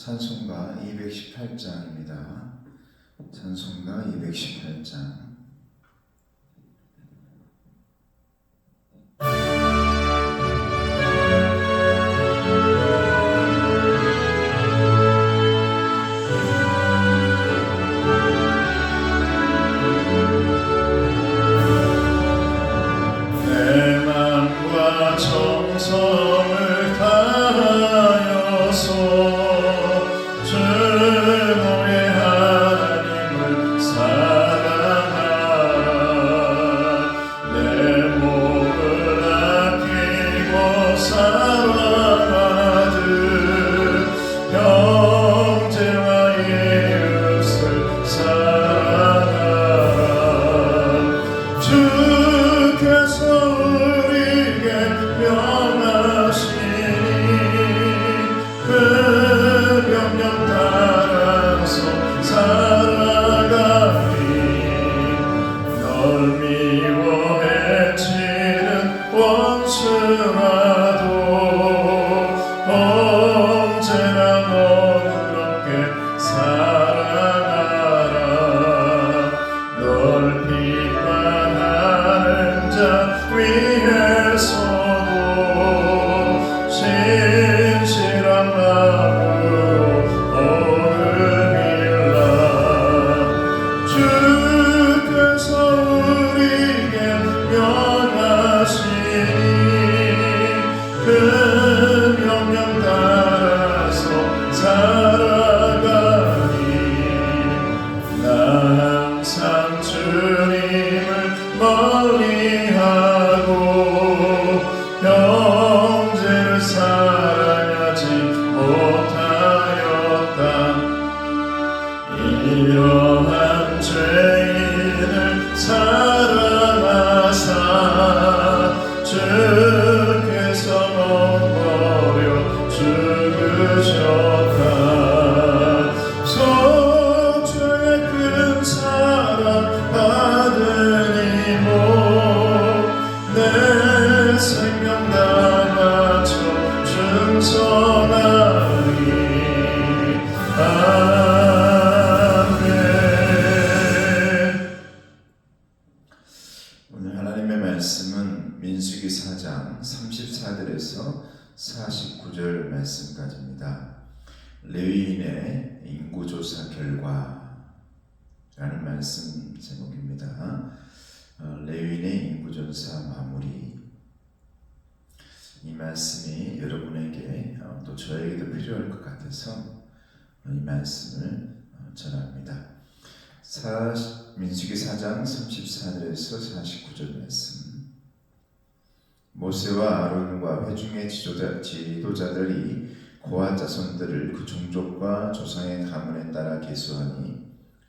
찬송가 218장입니다. 찬송가 218장. 내 맘과 정성을 다하여서 주 너의 하나님을 사랑하라. 내 몸을 아끼고 사랑하듯 형제와 이웃을 사랑하라. 주께서 우리에게 명하시니 그 명령 따라서 살아가니 널 미워해 치는 원수라도 언제나 너그럽게 사랑하라. 널 비판하는 자 위에서도 신실한 마음으로 오늘 빌라. 주께서 우리에게 명하시니 그 명령 따라서 살아가니 나 항상 주님을 멀리하고 형제를 사랑하지 못하였다. 이러한 죄인을 사랑하사 주께서 넘버려 죽으셨다. 소주의 큰 사랑 받으리모 내 생명 다 바쳐 충성하리. 아멘. 오늘 하나님의 말씀은 민수기 4장 34절에서 49절 말씀까지입니다. 레위인의 인구조사 결과라는 말씀 제목입니다. 레위인의 인구조사 마무리. 이 말씀이 여러분에게 또 저에게도 필요할 것 같아서 이 말씀을 전합니다. 민수기 4장 34절에서 49절 말씀. 모세와 아론과 회중의 지도자들이 고핫 자손들을 그 종족과 조상의 가문에 따라 계수하니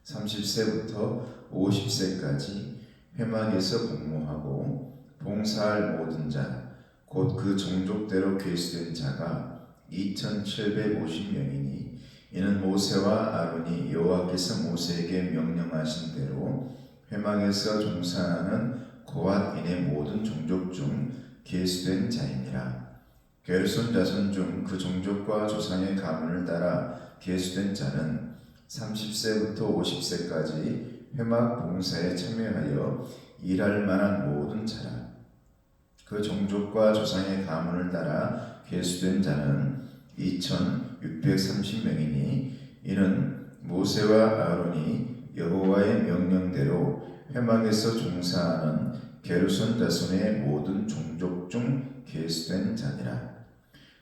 30세부터 50세까지 회막에서 복무하고 봉사할 모든 자 곧 그 종족대로 계수된 자가 2750명이니 이는 모세와 아론이 여호와께서 모세에게 명령하신 대로 회막에서 종사하는 고핫인의 모든 종족 중 계수된 자이니라. 게르손 자손 중 그 종족과 조상의 가문을 따라 계수된 자는 30세부터 50세까지 회막 봉사에 참여하여 일할 만한 모든 자라. 그 종족과 조상의 가문을 따라 계수된 자는 2630명이니 이는 모세와 아론이 여호와의 명령대로 회막에서 종사하는 게르손 자손의 모든 종족 중 계수된 자니라.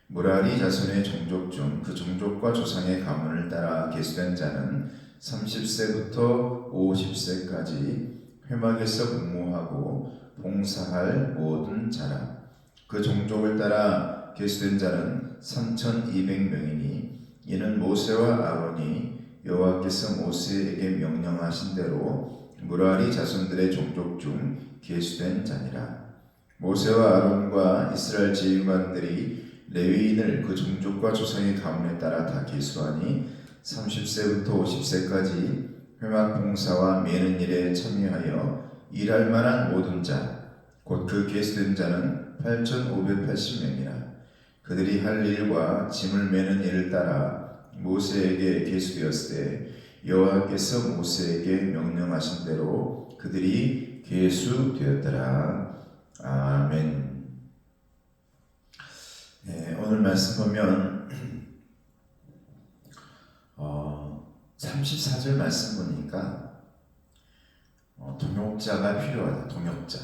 무라리 자손의 종족 중 그 종족과 조상의 가문을 따라 계수된 자는 30세부터 50세까지 회막에서 복무하고 봉사할 모든 자라. 그 종족을 따라 계수된 자는 3200명이니 이는 모세와 아론이 여호와께서 모세에게 명령하신 대로 무라리 자손들의 종족 중 계수된 자니라. 모세와 아론과 이스라엘 지휘관들이 레위인을 그 종족과 조상의 가문에 따라 다 계수하니 30세부터 50세까지 회막 봉사와 매는 일에 참여하여 일할 만한 모든 자 곧 그 계수된 자는 8580명이라. 그들이 할 일과 짐을 매는 일을 따라 모세에게 계수되었을 때 여호와께서 모세에게 명령하신 대로 그들이 계수되었더라. 아멘. 네, 오늘 말씀 보면 34절 말씀 보니까 동역자가 필요하다. 동역자.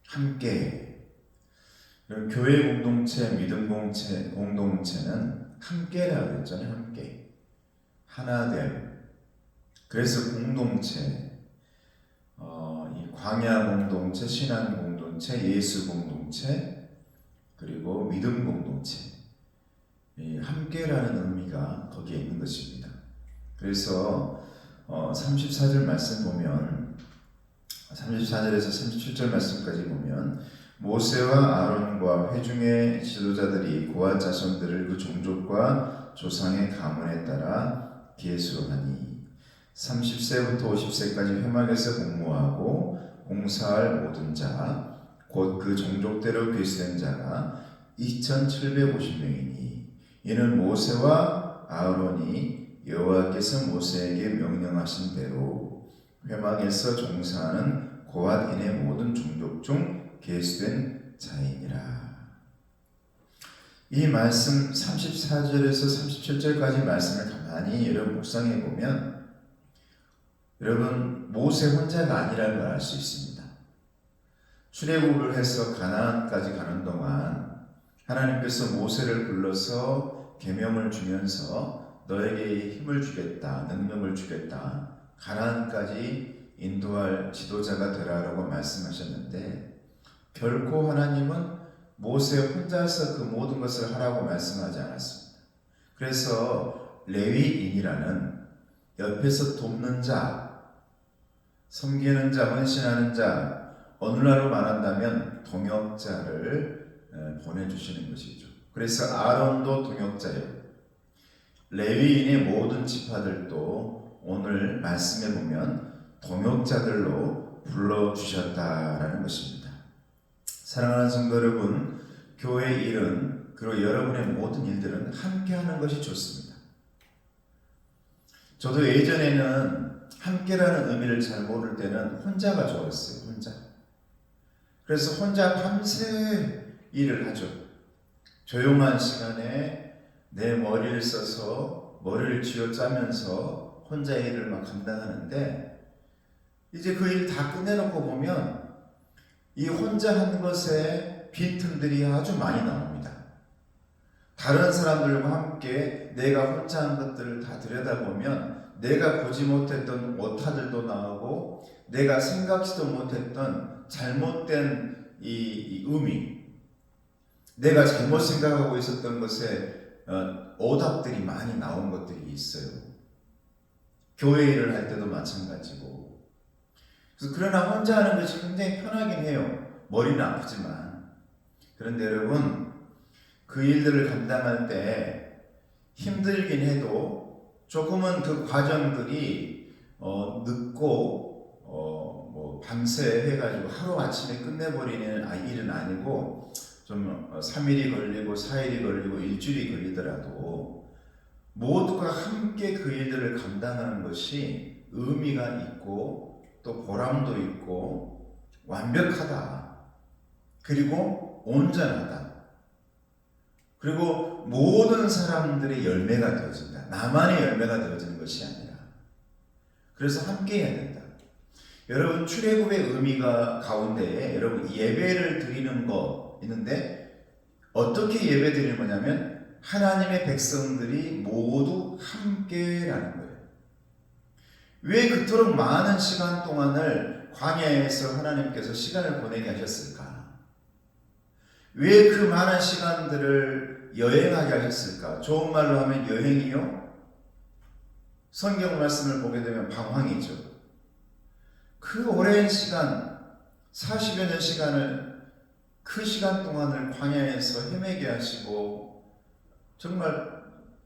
함께. 교회 공동체, 믿음 공동체는 함께라고 그랬잖아요. 함께. 하나됨. 그래서 공동체, 이 광야 공동체, 신앙 공동체, 예수 공동체, 그리고 믿음 공동체. 이 함께라는 의미가 거기에 있는 것입니다. 그래서 34절 말씀 보면 34절에서 37절 말씀까지 보면 모세와 아론과 회중의 지도자들이 고앗 자손들을 그 종족과 조상의 가문에 따라 계수하니 30세부터 50세까지 회막에서 공무하고 공사할 모든 자 곧 그 종족대로 계수된 자가 2750명이니 이는 모세와 아론이 여호와께서 모세에게 명령하신 대로 회막에서 종사하는 고앗인의 모든 종족 중 계수된 자이니라. 이 말씀 34절에서 37절까지 말씀을 가만히 여러분 묵상해 보면 여러분 모세 혼자가 아니라는 걸 알 수 있습니다. 출애굽을 해서 가나안까지 가는 동안 하나님께서 모세를 불러서 계명을 주면서 너에게 힘을 주겠다, 능력을 주겠다, 가나안까지 인도할 지도자가 되라라고 말씀하셨는데 결코 하나님은 모세 혼자서 그 모든 것을 하라고 말씀하지 않았습니다. 그래서 레위인이라는 옆에서 돕는 자, 섬기는 자, 헌신하는 자, 오늘날로 말한다면 동역자를 보내주시는 것이죠. 그래서 아론도 동역자예요. 레위인의 모든 지파들도 오늘 말씀에 보면 동역자들로 불러주셨다라는 것입니다. 사랑하는 성도 여러분, 교회 일은 그리고 여러분의 모든 일들은 함께하는 것이 좋습니다. 저도 예전에는 함께라는 의미를 잘 모를 때는 혼자가 좋았어요. 혼자. 그래서 혼자 밤새 일을 하죠. 조용한 시간에 내 머리를 써서 머리를 쥐어짜면서 혼자 일을 막 감당하는데 이제 그 일 다 끝내놓고 보면 이 혼자 하는 것에 빈틈들이 아주 많이 나옵니다. 다른 사람들과 함께 내가 혼자 한 것들을 다 들여다보면 내가 보지 못했던 오타들도 나오고 내가 생각지도 못했던 잘못된 이 의미, 내가 잘못 생각하고 있었던 것에 오답들이 많이 나온 것들이 있어요. 교회 일을 할 때도 마찬가지고. 그래서 그러나 혼자 하는 것이 굉장히 편하긴 해요. 머리는 아프지만. 그런데 여러분, 그 일들을 감당할 때 힘들긴 해도 조금은 그 과정들이 늦고 밤새 해가지고 하루아침에 끝내버리는 일은 아니고 좀 3일이 걸리고 4일이 걸리고 일주일이 걸리더라도 모두가 함께 그 일들을 감당하는 것이 의미가 있고 또 보람도 있고 완벽하다. 그리고 온전하다. 그리고 모든 사람들의 열매가 되어진다. 나만의 열매가 되어지는 것이 아니라. 그래서 함께 해야 된다. 여러분 출애굽의 의미가 가운데에 여러분 예배를 드리는 거 있는데 어떻게 예배 드리는 거냐면 하나님의 백성들이 모두 함께라는 거예요. 왜 그토록 많은 시간 동안을 광야에서 하나님께서 시간을 보내게 하셨을까? 왜 그 많은 시간들을 여행하게 하셨을까? 좋은 말로 하면 여행이요. 성경 말씀을 보게 되면 방황이죠. 그 오랜 시간, 40여 년 시간을 그 시간 동안을 광야에서 헤매게 하시고 정말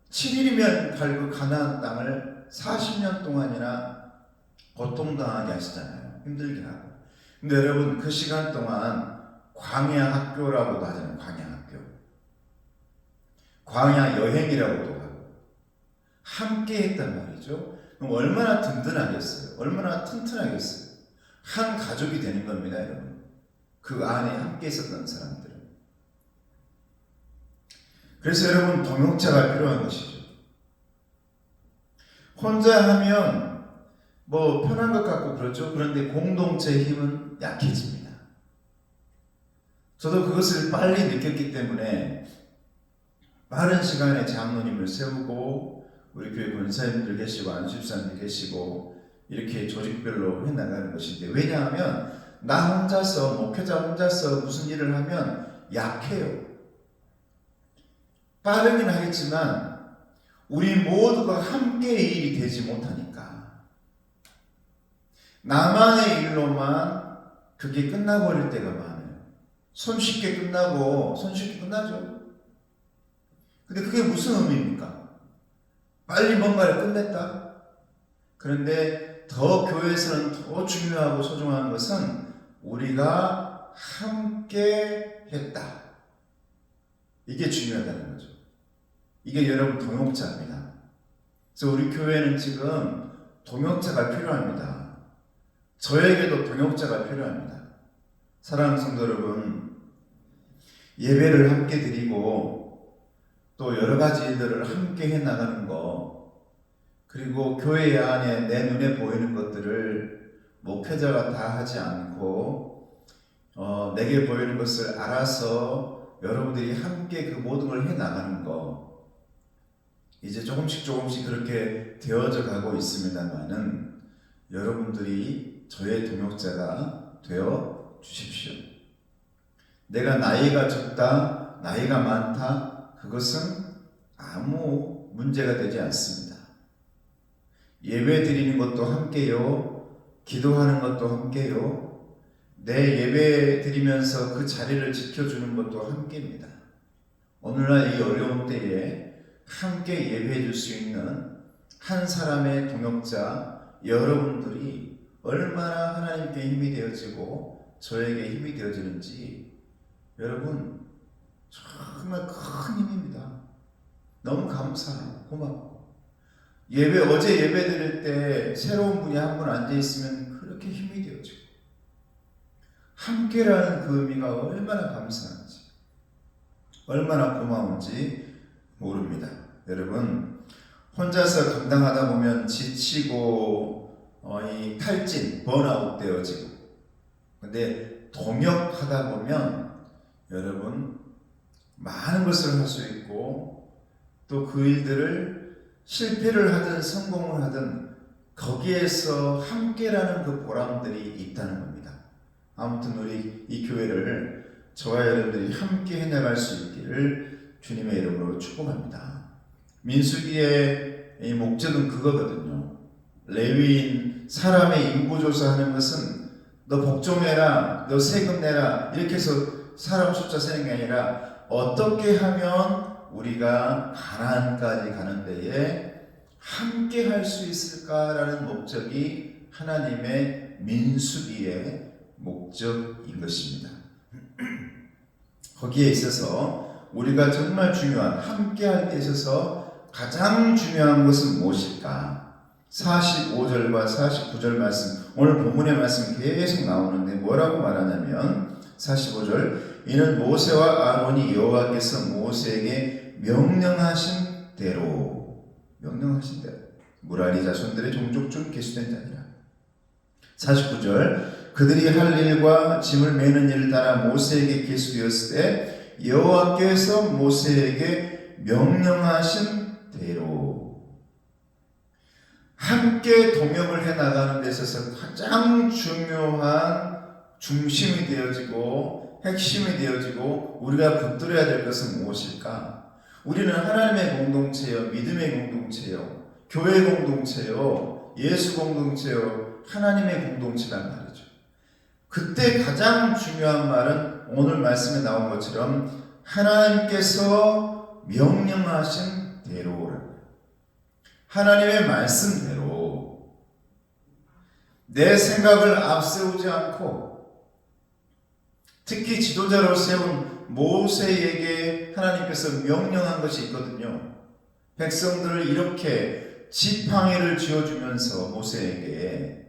7일이면 갈 그 가나안 땅을 40년 동안이나 고통당하게 하시잖아요. 힘들게 하고. 근데 여러분 그 시간 동안 광야 학교라고도 하잖아요. 광야 학교. 광야 여행이라고도 하고. 함께 했단 말이죠. 그럼 얼마나 든든하겠어요? 얼마나 튼튼하겠어요? 한 가족이 되는 겁니다, 여러분. 그 안에 함께 있었던 사람들은. 그래서 여러분, 동역자가 필요한 것이죠. 혼자 하면 뭐 편한 것 같고 그렇죠. 그런데 공동체의 힘은 약해집니다. 저도 그것을 빨리 느꼈기 때문에 빠른 시간에 장로님을 세우고 우리 교회 권사님들 계시고 안수집사님들 계시고 이렇게 조직별로 해나가는 것인데, 왜냐하면 나 혼자서 목회자 혼자서 무슨 일을 하면 약해요. 빠르긴 하겠지만 우리 모두가 함께의 일이 되지 못하니까 나만의 일로만 그게 끝나버릴 때가 많아요. 손쉽게 끝나죠. 근데 그게 무슨 의미입니까? 빨리 뭔가를 끝냈다. 그런데 더 교회에서는 더 중요하고 소중한 것은 우리가 함께 했다. 이게 중요하다는 거죠. 이게 여러분 동역자입니다. 그래서 우리 교회는 지금 동역자가 필요합니다. 저에게도 동역자가 필요합니다. 사랑하는 성도 여러분, 예배를 함께 드리고 또 여러 가지 일들을 함께 해나가는 거, 그리고 교회 안에 내 눈에 보이는 것들을 목회자가 다 하지 않고 내게 보이는 것을 알아서 여러분들이 함께 그 모든 걸 해나가는 거, 이제 조금씩 그렇게 되어져 가고 있습니다만은 여러분들이 저의 동역자가 되어 주십시오. 내가 나이가 적다, 나이가 많다, 그것은 아무 문제가 되지 않습니다. 예배 드리는 것도 함께요, 기도하는 것도 함께요, 내 예배 드리면서 그 자리를 지켜주는 것도 함께입니다. 오늘날 이 어려운 때에 함께 예배해 줄 수 있는 한 사람의 동역자 여러분들이 얼마나 하나님께 힘이 되어지고 저에게 힘이 되어지는지 여러분 정말 큰 힘입니다. 너무 감사하고 고맙고, 어제 예배 드릴 때 새로운 분이 한 분 앉아 있으면 그렇게 힘이 되어지고, 함께라는 그 의미가 얼마나 감사한지, 얼마나 고마운지 모릅니다. 여러분, 혼자서 감당하다 보면 지치고 이 탈진, 번아웃 되어지고, 근데 동역하다 보면 여러분 많은 것을 할 수 있고, 또 그 일들을 실패를 하든 성공을 하든 거기에서 함께라는 그 보람들이 있다는 겁니다. 아무튼 우리 이 교회를 저와 여러분들이 함께 해나갈 수 있기를 주님의 이름으로 축복합니다. 민수기의 이 목적은 그거거든요. 레위인 사람의 인구조사하는 것은 너 복종해라, 너 세금 내라 이렇게 해서 사람 숫자 세는 게 아니라 어떻게 하면 우리가 가나안까지 가는 데에 함께 할 수 있을까라는 목적이 하나님의 민수기의 목적인 것입니다. 거기에 있어서 우리가 정말 중요한, 함께 할 때 있어서 가장 중요한 것은 무엇일까? 45절과 49절 말씀, 오늘 본문의 말씀 계속 나오는데 뭐라고 말하냐면 45절, 이는 모세와 아론이 여호와께서 모세에게 명령하신 대로 무라리 자손들의 종족 중 계수된 자니라. 49절, 그들이 할 일과 짐을 매는 일을 따라 모세에게 계수되었을 때 여호와께서 모세에게 명령하신 대로, 함께 동역을 해나가는 데 있어서 가장 중요한 중심이 되어지고 핵심이 되어지고 우리가 붙들어야 될 것은 무엇일까? 우리는 하나님의 공동체요, 믿음의 공동체요, 교회 공동체요, 예수 공동체요, 하나님의 공동체란 말이죠. 그때 가장 중요한 말은 오늘 말씀에 나온 것처럼 하나님께서 명령하신 대로라는 거예요. 하나님의 말씀대로, 내 생각을 앞세우지 않고, 특히 지도자로 세운 모세에게 하나님께서 명령한 것이 있거든요. 백성들을 이렇게 지팡이를 쥐어주면서 모세에게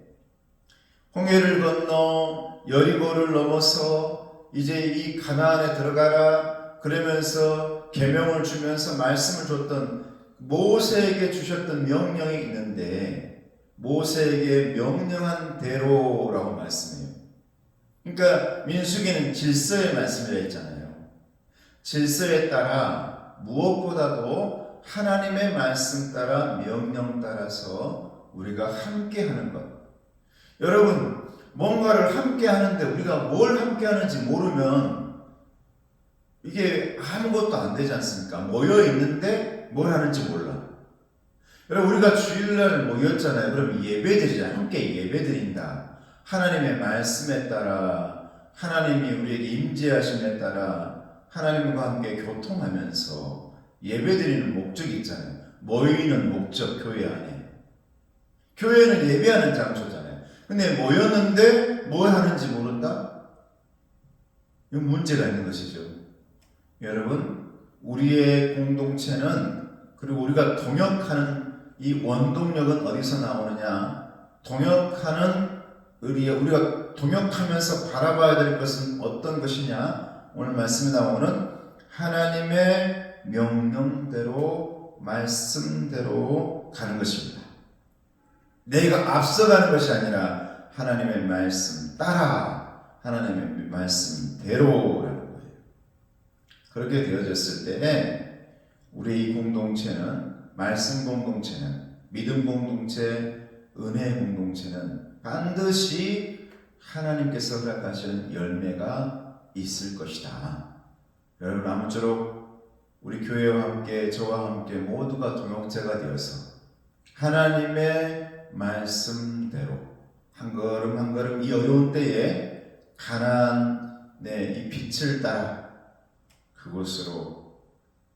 홍해를 건너 여리고를 넘어서 이제 이 가나안에 들어가라 그러면서 계명을 주면서 말씀을 줬던 모세에게 주셨던 명령이 있는데 모세에게 명령한 대로라고 말씀해요. 그러니까 민수기는 질서의 말씀이라 했잖아요. 질서에 따라 무엇보다도 하나님의 말씀 따라 명령 따라서 우리가 함께 하는 것. 여러분, 뭔가를 함께 하는데 우리가 뭘 함께 하는지 모르면 이게 아무것도 안 되지 않습니까? 모여 있는데 뭘 하는지 몰라. 여러분, 우리가 주일날 모였잖아요. 그럼 예배드리자. 함께 예배드린다. 하나님의 말씀에 따라 하나님이 우리에게 임재하심에 따라 하나님과 함께 교통하면서 예배드리는 목적이 있잖아요. 모이는 목적, 교회 안에. 교회는 예배하는 장소잖아요. 근데 모였는데 뭘 하는지 모른다? 이건 문제가 있는 것이죠. 여러분, 우리의 공동체는 그리고 우리가 동역하는 이 원동력은 어디서 나오느냐? 동역하는 우리가 동역하면서 바라봐야 될 것은 어떤 것이냐? 오늘 말씀에 나오는 하나님의 명령대로 말씀대로 가는 것입니다. 내가 앞서가는 것이 아니라 하나님의 말씀 따라 하나님의 말씀대로라는 거예요. 그렇게 되어졌을 때에 우리 이 공동체는 말씀 공동체는 믿음 공동체, 은혜 공동체는 반드시 하나님께서 허락하신 열매가 있을 것이다. 여러분, 아무쪼록 우리 교회와 함께 저와 함께 모두가 동역자가 되어서 하나님의 말씀대로 한 걸음 한 걸음 이 어려운 때에 가나안의 이 빛을 따라 그곳으로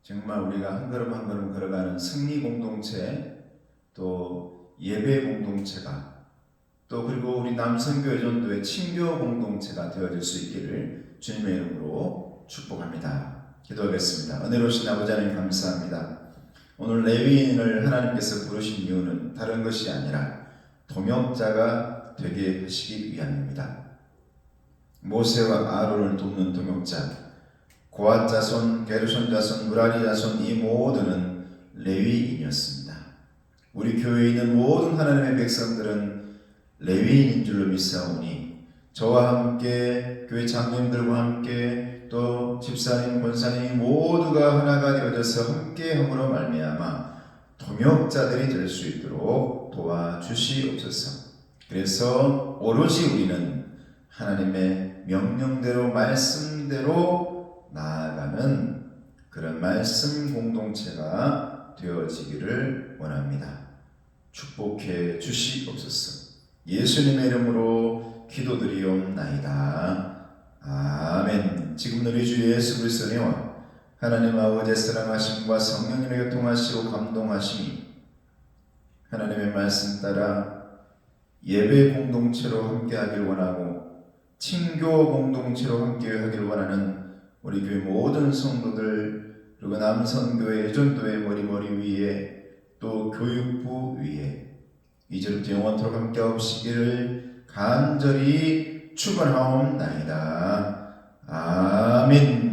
정말 우리가 한 걸음 한 걸음 걸어가는 승리 공동체, 또 예배 공동체가, 또 그리고 우리 남선교회 전도의 친교 공동체가 되어질 수 있기를 주님의 이름으로 축복합니다. 기도하겠습니다. 은혜로우신 아버지 하나님 감사합니다. 오늘 레위인을 하나님께서 부르신 이유는 다른 것이 아니라 동역자가 되게 하시기 위함입니다. 모세와 아론을 돕는 동역자, 고앗 자손, 게르손 자손, 무라리 자손 이 모두는 레위인이었습니다. 우리 교회에 있는 모든 하나님의 백성들은 레위인인 줄로 믿사오니 저와 함께 교회 장로님들과 함께 또 집사님, 권사님 모두가 하나가 되어져서 함께함으로 말미암아 동역자들이 될 수 있도록 도와주시옵소서. 그래서 오로지 우리는 하나님의 명령대로 말씀대로 나아가는 그런 말씀 공동체가 되어지기를 원합니다. 축복해 주시옵소서. 예수님의 이름으로 기도드리옵나이다. 아멘. 지금 우리 주 예수 그리스도의 은혜와 하나님 아버지의 사랑하심과 성령님의 교통하시고 감동하심이 하나님의 말씀 따라 예배 공동체로 함께하길 원하고 친교 공동체로 함께하길 원하는 우리 교회 모든 성도들, 그리고 남선교회, 전도회 머리 위에 또 교육부 위에 이제부터 영원토록 함께 하시기를 간절히 축원하옵나이다. 아멘.